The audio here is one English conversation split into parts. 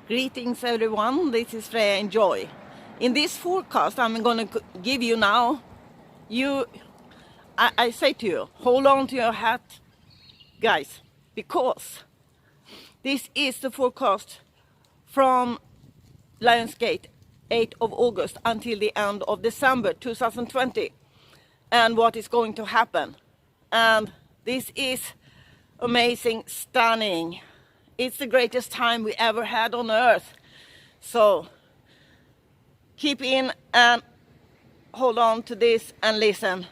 Greetings everyone, this is Freja Enjoy. In this forecast I'm going to give you now, I say to you, hold on to your hat, guys, because this is the forecast from Lionsgate 8th of August until the end of December 2020 and what is going to happen. And this is amazing, stunning. It's the greatest time we ever had on earth. So keep in and hold on to this and listen,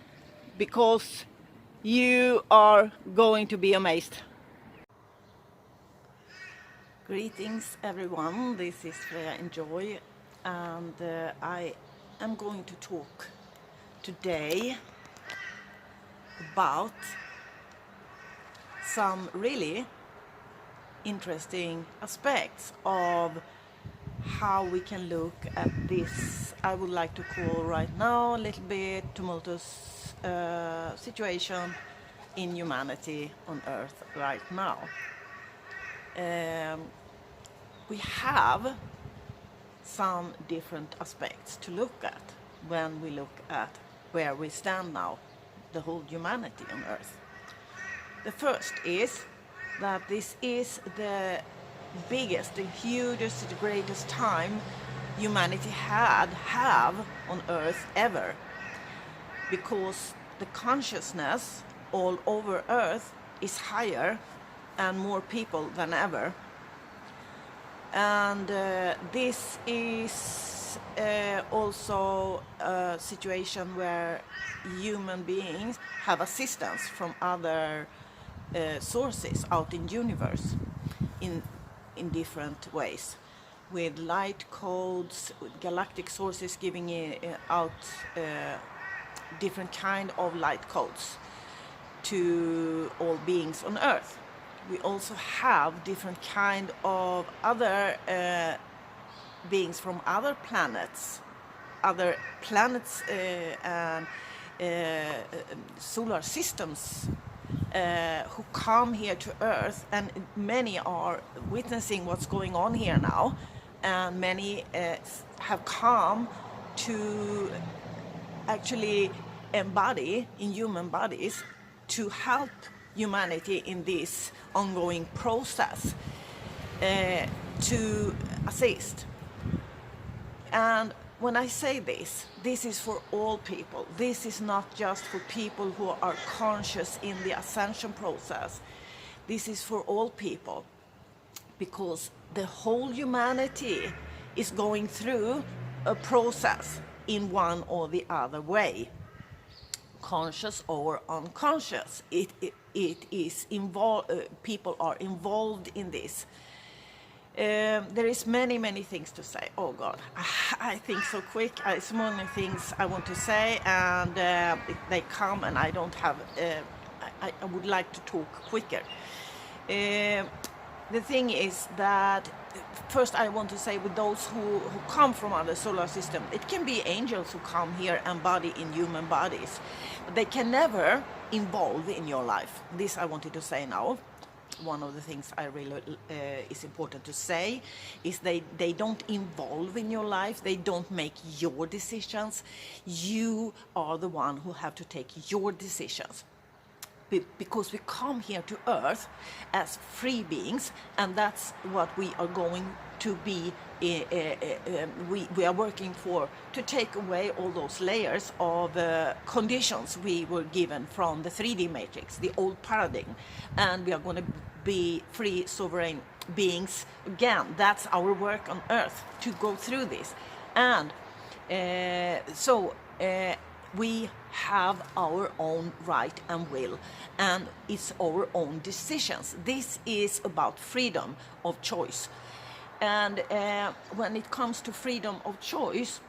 because you are going to be amazed. Greetings everyone, this is Freja Enjoy, and I am going to talk today about some really interesting aspects of how we can look at this, I would like to call right now, a little bit tumultuous situation in humanity on earth right now. We have some different aspects to look at when we look at where we stand now, the whole humanity on earth. The first is that this is the biggest, the hugest, the greatest time humanity have on earth ever, because the consciousness all over earth is higher and more people than ever. And this is also a situation where human beings have assistance from other sources out in universe in different ways, with light codes, with galactic sources giving out different kind of light codes to all beings on earth. We also have different kind of other beings from other planets and solar systems who come here to earth, and many are witnessing what's going on here now, and many have come to actually embody in human bodies to help humanity in this ongoing process, to assist. And when I say this is for all people. This is not just for people who are conscious in the ascension process. This is for all people, because the whole humanity is going through a process in one or the other way, conscious or unconscious. It is involved. People are involved in this. There is many things to say. Oh God, I think so quick. So many things I want to say, and they come, and I don't have. I would like to talk quicker. The thing is that first I want to say, with those who come from other solar system, it can be angels who come here and embody in human bodies, but they can never involve in your life. This I wanted to say now. One of the things I really is important to say is they don't involve in your life. They don't make your decisions. You are the one who have to take your decisions, because we come here to earth as free beings, and that's what we are going to be. We are working for, to take away all those layers of conditions we were given from the 3D matrix, the old paradigm, and we are going to be free, sovereign beings again. That's our work on earth, to go through this. And we have our own right and will, and it's our own decisions. This is about freedom of choice. And when it comes to freedom of choice,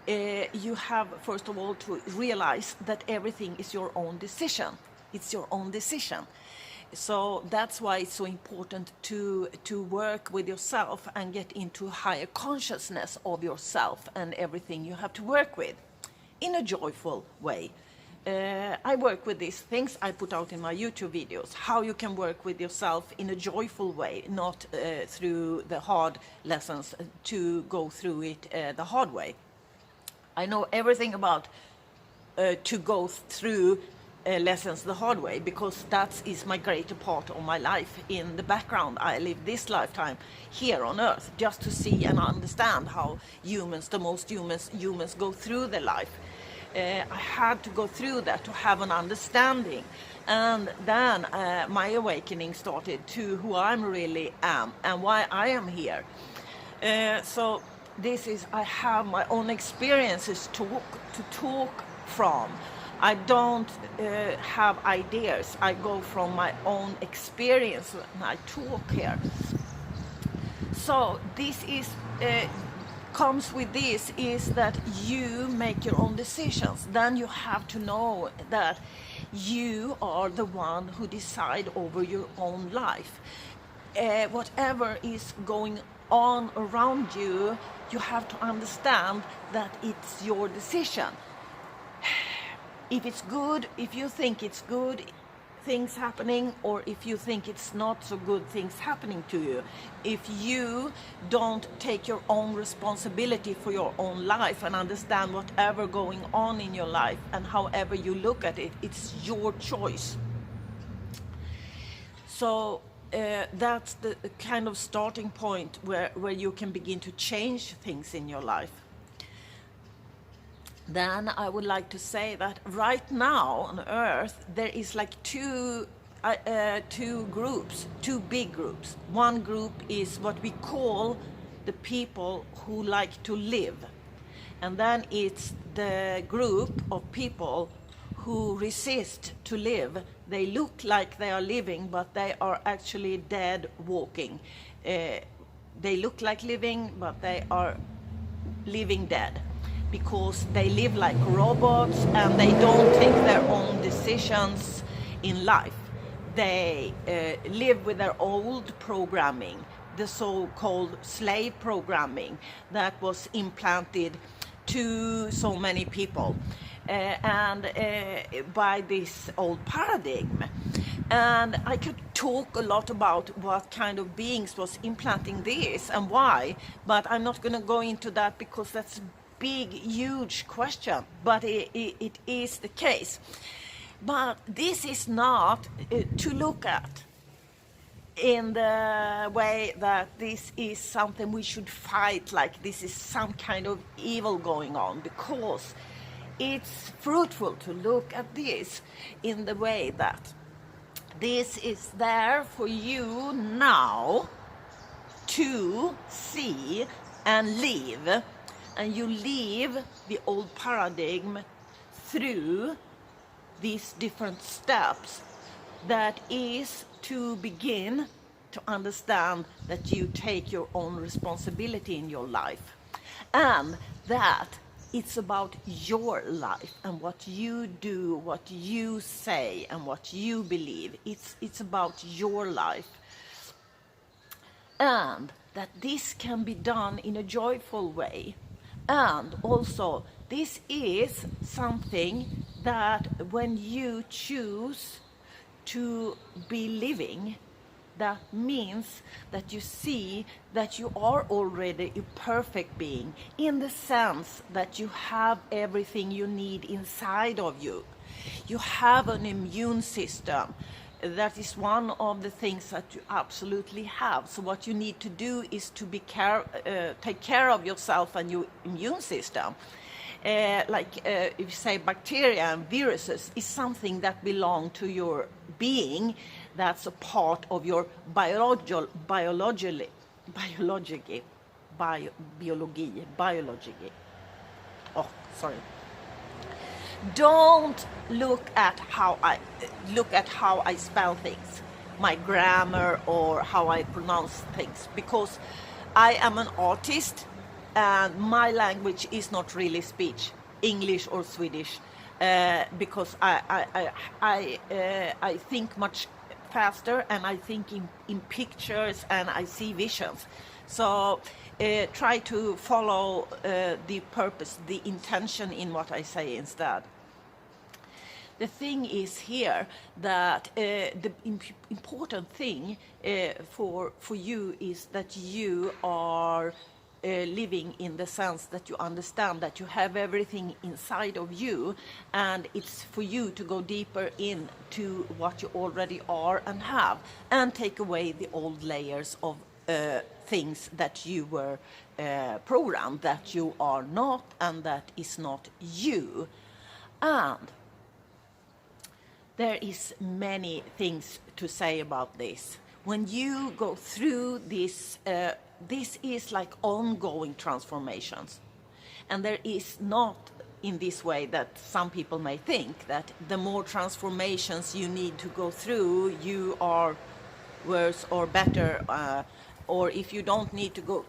you have first of all to realize that everything is your own decision. It's your own decision. So that's why it's so important to work with yourself and get into higher consciousness of yourself and everything you have to work with in a joyful way. I work with these things I put out in my YouTube videos, how you can work with yourself in a joyful way, not through the hard lessons, to go through it the hard way. I know everything about to go through lessons the hard way, because that is my greater part of my life. In the background, I live this lifetime here on earth just to see and understand how humans, the most humans go through their life. I had to go through that to have an understanding, and then my awakening started to who I really am and why I am here. So this is, I have my own experiences to talk from. I don't have ideas. I go from my own experience when I talk here. So this is comes with this is that you make your own decisions. Then you have to know that you are the one who decide over your own life. Whatever is going on around you, you have to understand that it's your decision. If it's good, if you think it's good things happening, or if you think it's not so good things happening to you, if you don't take your own responsibility for your own life and understand whatever going on in your life and however you look at it, it's your choice. So that's the kind of starting point where you can begin to change things in your life. Then I would like to say that right now on Earth there is like two groups, two big groups. One group is what we call the people who like to live, and then it's the group of people who resist to live. They look like they are living, but they are actually dead walking. They look like living, but they are living dead, because they live like robots and they don't take their own decisions in life. They live with their old programming, the so-called slave programming that was implanted to so many people by this old paradigm. And I could talk a lot about what kind of beings was implanting this and why, but I'm not going to go into that because that's big, huge question, but it is the case. But this is not to look at in the way that this is something we should fight, like this is some kind of evil going on, because it's fruitful to look at this in the way that this is there for you now to see and live. And you leave the old paradigm through these different steps. That is to begin to understand that you take your own responsibility in your life. And that it's about your life and what you do, what you say, and what you believe. It's about your life. And that this can be done in a joyful way. And also, this is something that when you choose to be living, that means that you see that you are already a perfect being, in the sense that you have everything you need inside of you. You have an immune system. That is one of the things that you absolutely have. So what you need to do is to take care of yourself and your immune system. If you say bacteria and viruses is something that belong to your being, that's a part of your biology. Oh, sorry. Don't look at how I spell things, my grammar or how I pronounce things, because I am an artist and my language is not really speech, English or Swedish, because I think much faster and I think in pictures and I see visions. So try to follow the purpose, the intention in what I say instead. The thing is here that the important thing for you is that you are living in the sense that you understand that you have everything inside of you, and it's for you to go deeper into what you already are and have, and take away the old layers of things that you were programmed that you are not, and that is not you. And there is many things to say about this. When you go through this, this is like ongoing transformations. And there is not in this way that some people may think, that the more transformations you need to go through, you are worse or better, or if you don't need to go,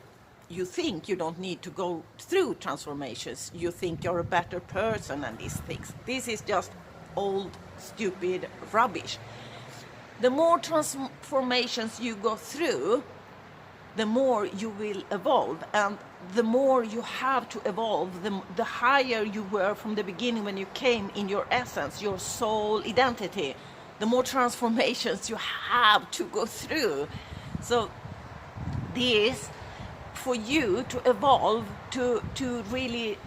you think you don't need to go through transformations, you think you're a better person and these things. This is just old, stupid rubbish. The more transformations you go through, the more you will evolve, and the more you have to evolve, the higher you were from the beginning when you came in your essence, your soul identity, the more transformations you have to go through. So this, for you to evolve, to really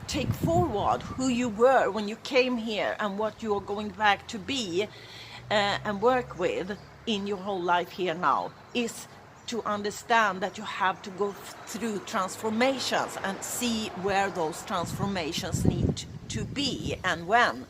take forward who you were when you came here and what you are going back to be and work with in your whole life here now, is to understand that you have to go through transformations and see where those transformations need to be and when,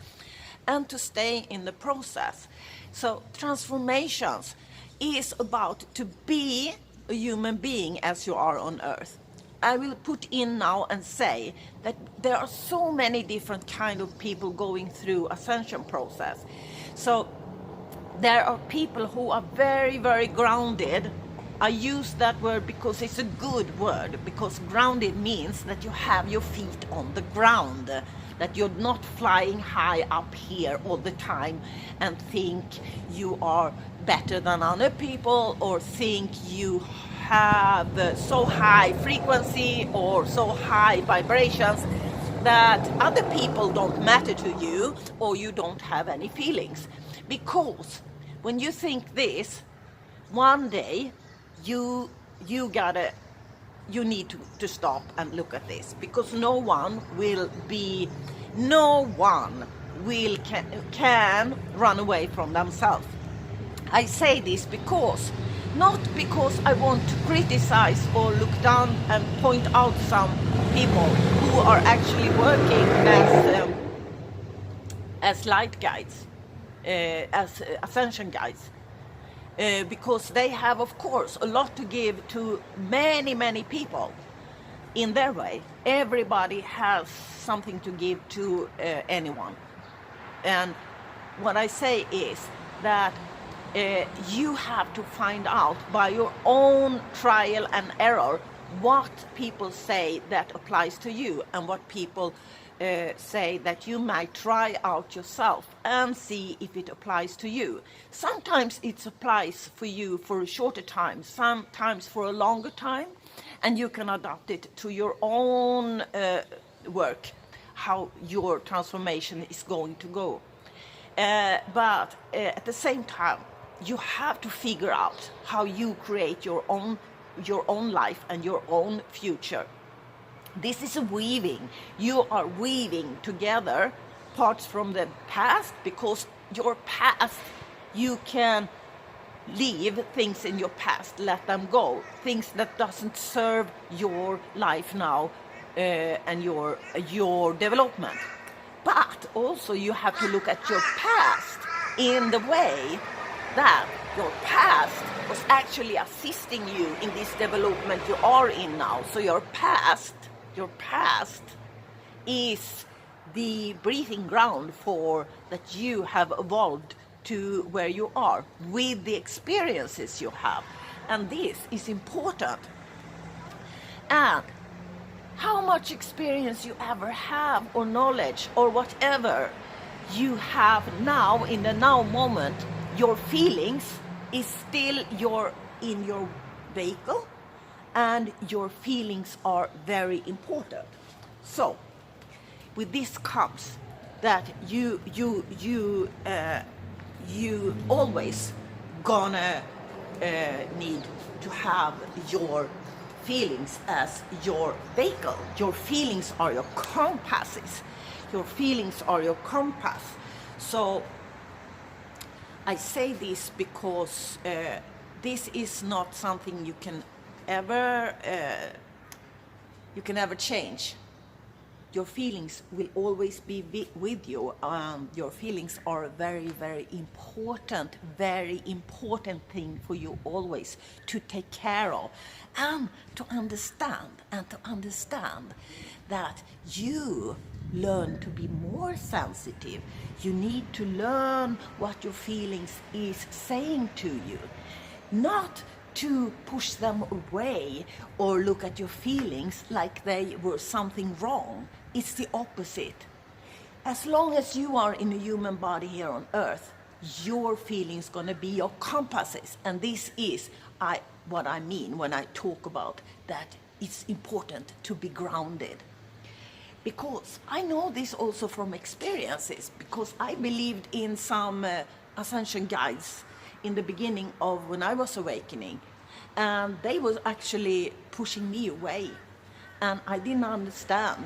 and to stay in the process. So transformations is about to be a human being as you are on earth. I will put in now and say that there are so many different kind of people going through ascension process. So there are people who are very, very grounded. I use that word because it's a good word, because grounded means that you have your feet on the ground, that you're not flying high up here all the time and think you are better than other people, or think you have so high frequency or so high vibrations that other people don't matter to you, or you don't have any feelings. Because when you think this, one day you need to stop and look at this, because no one can run away from themselves. I say this because, not because I want to criticize or look down and point out some people who are actually working as light guides, as ascension guides, because they have, of course, a lot to give to many, many people in their way. Everybody has something to give to anyone. And what I say is that you have to find out by your own trial and error what people say that applies to you, and what people say that you might try out yourself and see if it applies to you. Sometimes it applies for you for a shorter time, sometimes for a longer time, and you can adapt it to your own work, how your transformation is going to go. But at the same time, you have to figure out how you create your own life and your own future. This is a weaving. You are weaving together parts from the past, because your past, you can leave things in your past, let them go, things that doesn't serve your life now and your development. But also you have to look at your past in the way that your past was actually assisting you in this development you are in now. So your past is the breathing ground for that you have evolved to where you are with the experiences you have. And this is important. And how much experience you ever have, or knowledge, or whatever you have now in the now moment, your feelings is still in your vehicle, and your feelings are very important. So with this comes that you always gonna need to have your feelings as your vehicle. Your feelings are your compasses. Your feelings are your compass. So I say this because this is not something you can ever change. Your feelings will always be with you. Your feelings are a very, very important thing for you always to take care of, and to understand that you learn to be more sensitive. You need to learn what your feelings is saying to you, not to push them away or look at your feelings like they were something wrong. It's the opposite. As long as you are in a human body here on earth, your feelings gonna be your compasses. And this is what I mean when I talk about that it's important to be grounded. Because I know this also from experiences, because I believed in some Ascension guides in the beginning of when I was awakening, and they were actually pushing me away, and I didn't understand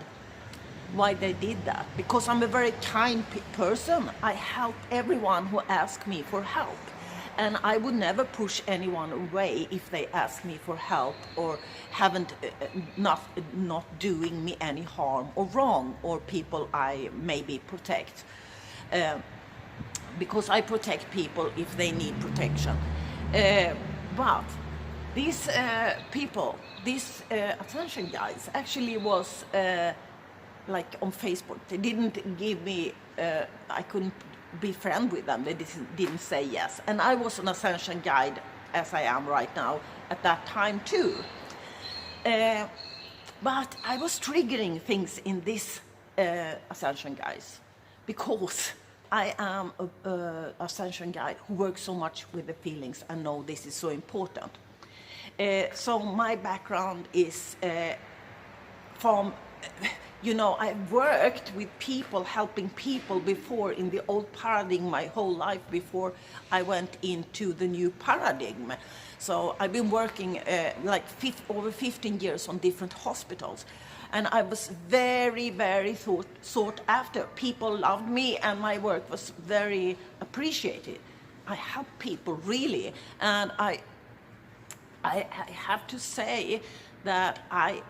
why they did that, because I'm a very kind person. I help everyone who asks me for help, and I would never push anyone away if they ask me for help or haven't not doing me any harm or wrong, or people I maybe protect, because I protect people if they need protection. But these people, these Ascension guys, actually was like on Facebook. They didn't give me, I couldn't be friend with them. They didn't say yes. And I was an Ascension guide, as I am right now, at that time too. But I was triggering things in this Ascension guys, because I am a Ascension guide who works so much with the feelings and know this is so important. So my background is from, I've worked with people, helping people before in the old paradigm my whole life before I went into the new paradigm. So I've been working over 15 years on different hospitals. And I was very, very sought after. People loved me, and my work was very appreciated. I help people, really. And I have to say that I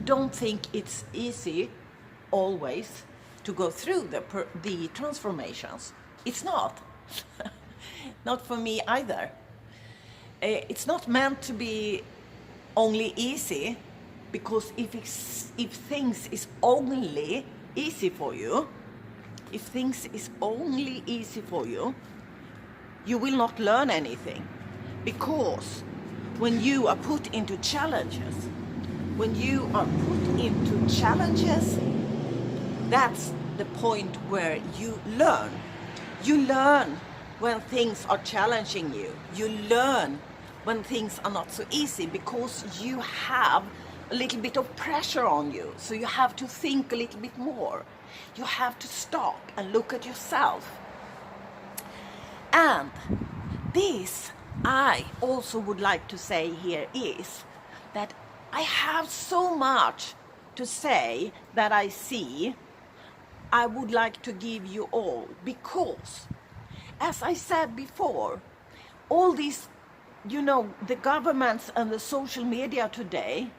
don't think it's easy always to go through the transformations. It's not. Not for me either. It's not meant to be only easy, because if things is only easy for you, you will not learn anything. Because when you are put into challenges, that's the point where you learn. You learn when things are challenging you. You learn when things are not so easy, because you have a little bit of pressure on you. So you have to think a little bit more. You have to stop and look at yourself. And this, I also would like to say here, is that I have so much to say that I see. I would like to give you all, because, as I said before, all these, the governments and the social media today,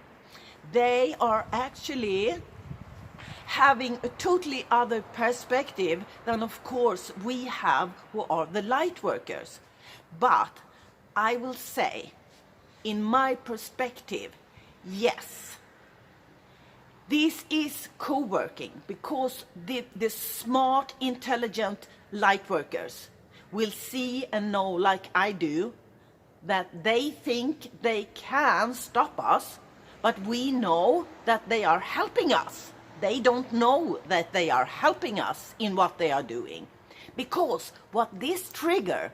they are actually having a totally other perspective than, of course, we have who are the light workers. But I will say, in my perspective, yes, this is co-working, because the smart, intelligent light workers will see and know, like I do, that they think they can stop us, but we know that they are helping us. They don't know that they are helping us in what they are doing. Because what this trigger,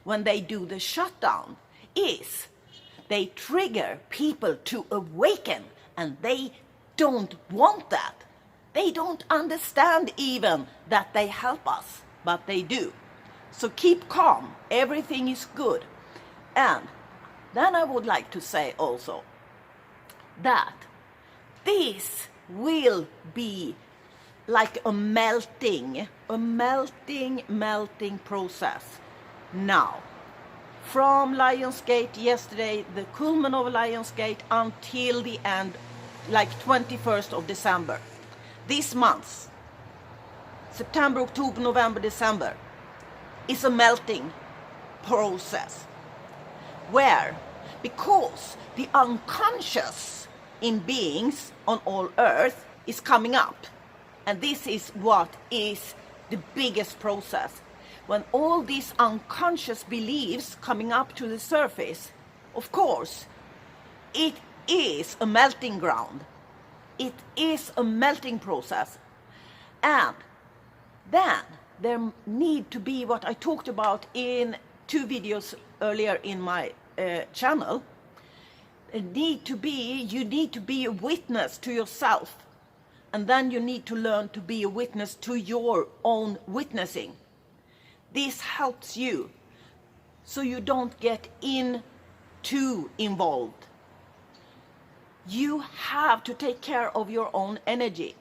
when they do the shutdown, is they trigger people to awaken And they don't want that. They don't understand even that they help us, but they do. So keep calm, everything is good. And then I would like to say also that this will be like a melting process now. From Lionsgate yesterday, the culmination of Lionsgate, until the end, like 21st of December. This month, September, October, November, December, is a melting process. Where? Because the unconscious in beings on all earth is coming up. And this is what is the biggest process. When all these unconscious beliefs coming up to the surface, of course, it is a melting ground. It is a melting process. And then there need to be what I talked about in 2 videos earlier in my channel. You need to be a witness to yourself. And then you need to learn to be a witness to your own witnessing. This helps you so you don't get too involved. You have to take care of your own energy.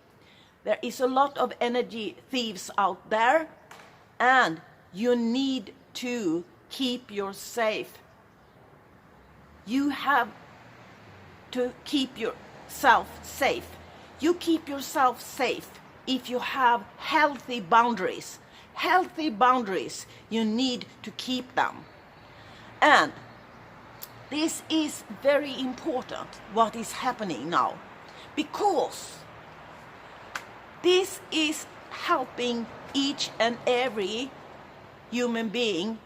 There is a lot of energy thieves out there, and you need to keep yourself. You have to keep yourself safe. You keep yourself safe if you have healthy boundaries. Healthy boundaries, you need to keep them. And this is very important, what is happening now, because this is helping each and every human being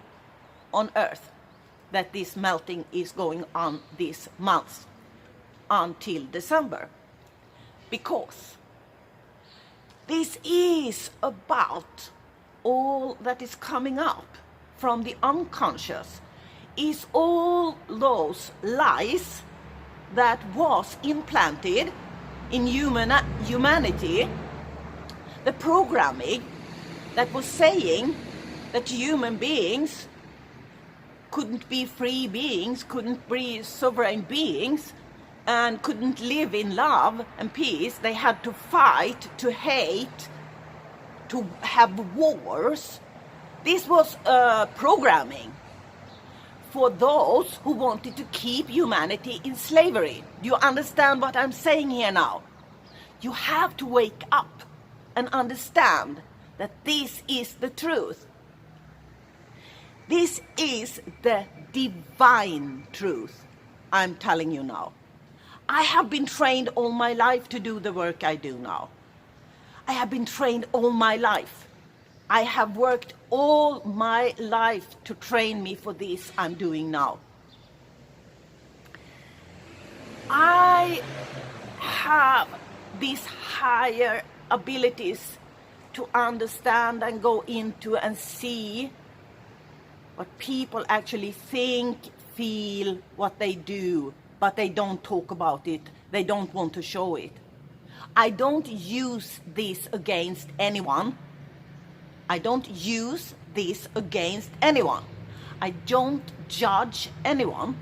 on earth, that this melting is going on this month until December. Because this is about all that is coming up from the unconscious, is all those lies that was implanted in humanity, the programming that was saying that human beings couldn't be free beings, couldn't be sovereign beings, and couldn't live in love and peace. They had to fight, to hate, to have wars. This was programming for those who wanted to keep humanity in slavery. Do you understand what I'm saying here now? You have to wake up and understand that this is the truth. This is the divine truth I'm telling you now. I have been trained all my life to do the work I do now. I have been trained all my life. I have worked all my life to train me for this I'm doing now. I have these higher abilities to understand and go into and see what people actually think, feel, what they do, but they don't talk about it. They don't want to show it. I don't use this against anyone. I don't use this against anyone. I don't judge anyone.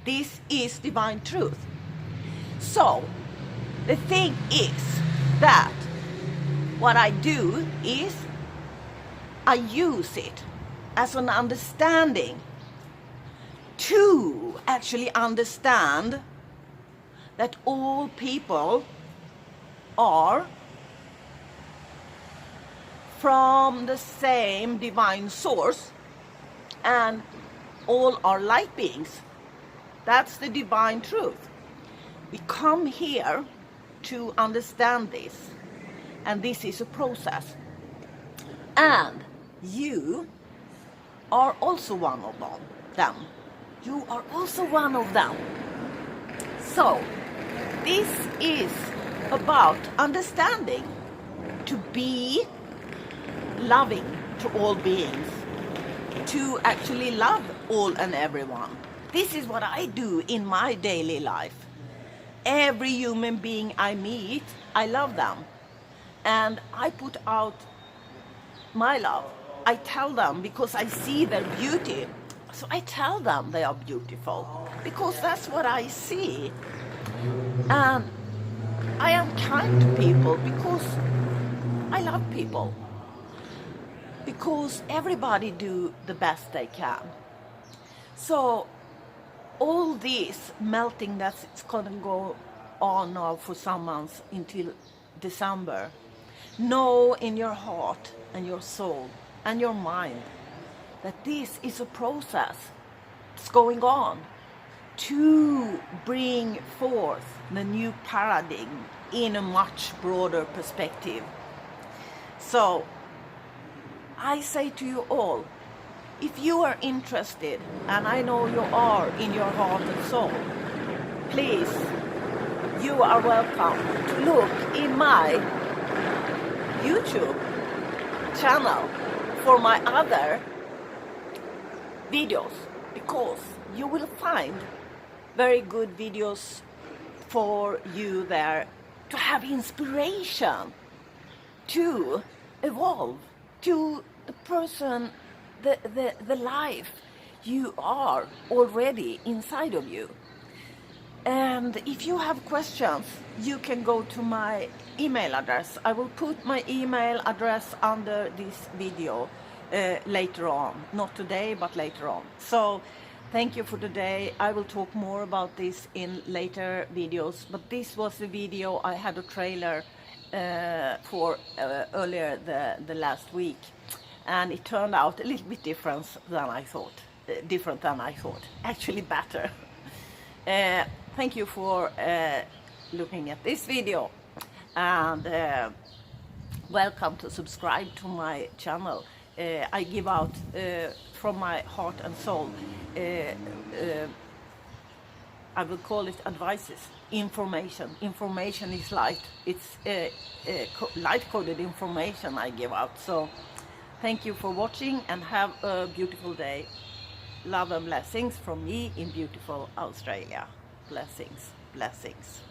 This is divine truth. So, the thing is that what I do is I use it as an understanding to actually understand that all people are from the same divine source and all are light beings. That's the divine truth. We come here to understand this, and this is a process. And you are also one of them. You are also one of them. So, this is about understanding, to be loving to all beings, to actually love all and everyone. This is what I do in my daily life. Every human being I meet, I love them. And I put out my love. I tell them because I see their beauty. So I tell them they are beautiful because that's what I see. And I am kind to people because I love people. Because everybody do the best they can. So all this melting that's going to go on now for some months until December, know in your heart and your soul and your mind that this is a process that's going on to bring forth the new paradigm in a much broader perspective. So I say to you all, if you are interested, and I know you are in your heart and soul, please, you are welcome to look in my YouTube channel for my other videos, because you will find very good videos for you there to have inspiration to evolve to the person, the life you are already inside of you. And if you have questions, you can go to my email address. I will put my email address under this video later on. Not today, but later on. So thank you for today. I will talk more about this in later videos. But this was the video I had a trailer for earlier the last week. And it turned out a little bit different than I thought. Actually better. Thank you for looking at this video, and welcome to subscribe to my channel. I give out from my heart and soul, I will call it advices, information. Information is light. It's light-coded information I give out. So thank you for watching and have a beautiful day. Love and blessings from me in beautiful Australia. Blessings, blessings.